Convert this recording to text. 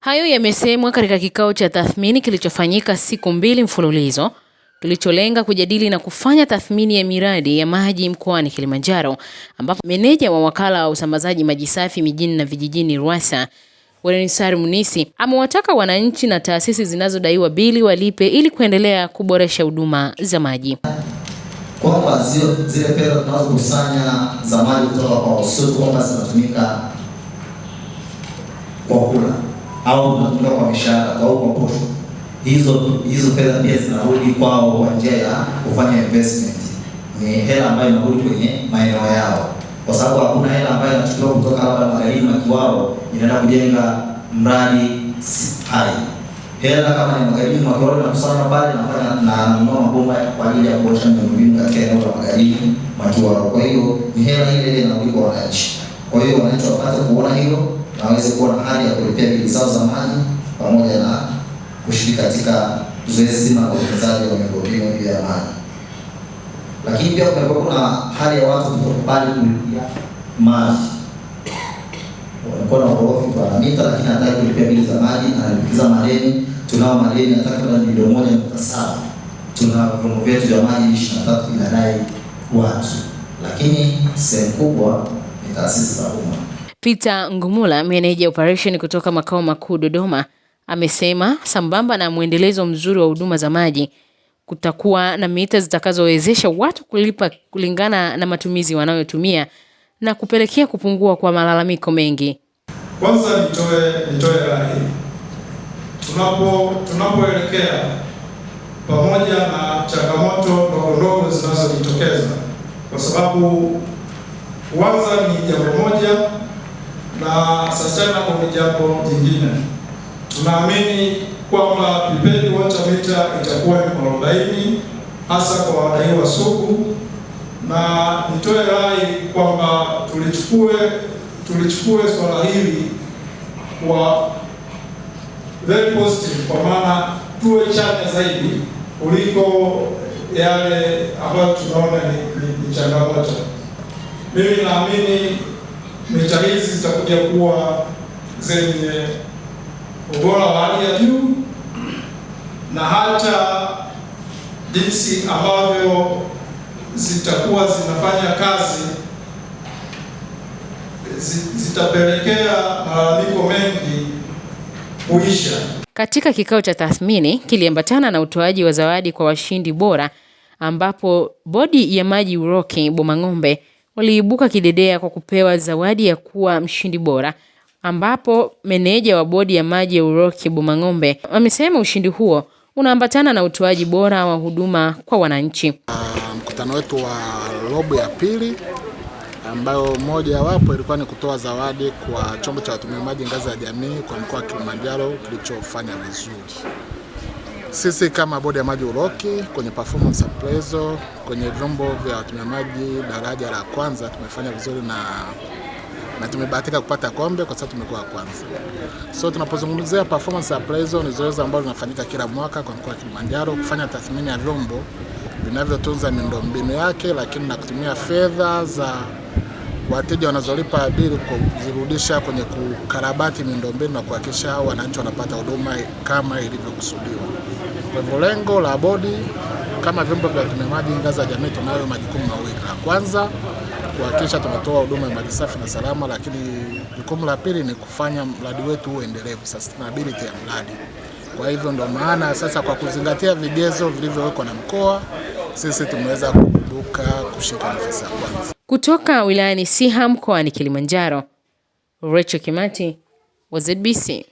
Hayo yamesemwa katika kikao cha tathmini kilichofanyika siku 2 mfululizo, kilicholenga kujadili na kufanya tathmini ya miradi ya maji mkoani Kilimanjaro, ambapo meneja wa wakala wa usambazaji maji safi mijini na vijijini RUWASA, Welenisari Munisi, amewataka wananchi na taasisi zinazodaiwa bili walipe ili kuendelea kuboresha huduma za maji. Kwamba zile fedha tunazokusanya za maji kutoka kwa wasusi kwamba zinatumika kwa kula au tunatumia kwa mishahara au kwa posho, hizo fedha pia zinarudi kwao kwa njia ya kufanya investment. Ni hela ambayo inarudi kwenye maeneo yao, kwa sababu hakuna hela ambayo inachukuliwa kutoka labda magharibi makiwao inaenda kujenga mradi hai. Hela kama ni magharibi makiwao inakusanya pale na nunua mabomba kwa ajili ya kuosha miundombinu katika eneo la magharibi makiwao. Kwa hiyo ni hela ile inarudi kwa wananchi. Kwa hiyo wananchi wapate kuona hilo na waweze kuwa na hali ya kulipia bili zao za maji pamoja na kushiriki katika zoezi zima la utunzaji wa miundombinu ya maji. Lakini pia kuna hali ya watu kutokubali kulipia maji. Wanakuwa na ukorofi kwa mita, lakini hataki kulipia bili za maji, analipiza madeni. Tunao madeni ya takriban milioni 1.7. Tuna vyombo vyetu vya maji 23 vinadai watu, lakini sehemu kubwa ni taasisi za umma. Peter Ngumula, meneja operation kutoka makao makuu Dodoma, amesema sambamba na muendelezo mzuri wa huduma za maji, kutakuwa na mita zitakazowezesha watu kulipa kulingana na matumizi wanayotumia na kupelekea kupungua kwa malalamiko mengi. Kwanza nitoe rai. Tunapoelekea pamoja na changamoto ndogo zinazojitokeza, kwa sababu kwanza ni jambo moja na sustainable ni jambo jingine. Tunaamini kwamba prepaid water meter itakuwa ni 40 hasa kwa wadaiwa sugu, na nitoe rai kwamba tulichukue swala hili kwa very positive, kwa maana tuwe chanya zaidi kuliko yale ambayo tunaona ni changamoto. Mimi naamini mita hizi zitakuja kuwa zenye ubora wa hali ya juu, na hata jinsi ambavyo zitakuwa zinafanya kazi zitapelekea malalamiko mengi kuisha. Katika kikao cha tathmini kiliambatana na utoaji wa zawadi kwa washindi bora, ambapo bodi ya maji Uroki Bomang'ombe waliibuka kidedea kwa kupewa zawadi ya kuwa mshindi bora, ambapo meneja wa bodi ya maji ya Uroki Bomang'ombe amesema ushindi huo unaambatana na utoaji bora wa huduma kwa wananchi. Mkutano wetu wa robo ya pili, ambayo moja wapo ilikuwa ni kutoa zawadi kwa chombo cha watumia maji ngazi ya jamii kwa mkoa wa Kilimanjaro kilichofanya vizuri. Sisi kama bodi ya maji Uroki kwenye performance appraisal kwenye vyombo vya watumia maji daraja la kwanza tumefanya vizuri na tumebahatika kupata kombe kwa sababu tumekuwa kwanza. So tunapozungumzia performance appraisal ni zoezi ambalo linafanyika kila mwaka kwa mkoa wa Kilimanjaro kufanya tathmini ya vyombo vinavyotunza miundombinu yake, lakini na kutumia fedha za wateja wanazolipa bili kuzirudisha kwenye kukarabati miundombinu na kuhakikisha wananchi wanapata huduma kama ilivyokusudiwa. Kwa hivyo lengo la bodi kama vyombo vya watumia maji ngazi ya jamii, tunayo majukumu mawili. La kwanza kuhakikisha tunatoa huduma ya maji safi na salama, lakini jukumu la pili ni kufanya mradi wetu uwe endelevu, sustainability ya mradi. Kwa hivyo ndio maana sasa kwa kuzingatia vigezo vilivyowekwa na mkoa, sisi tumeweza kuibuka kushika nafasi ya kwanza. Kutoka wilayani Siha mkoani Kilimanjaro, Rachel Kimati wa ZBC.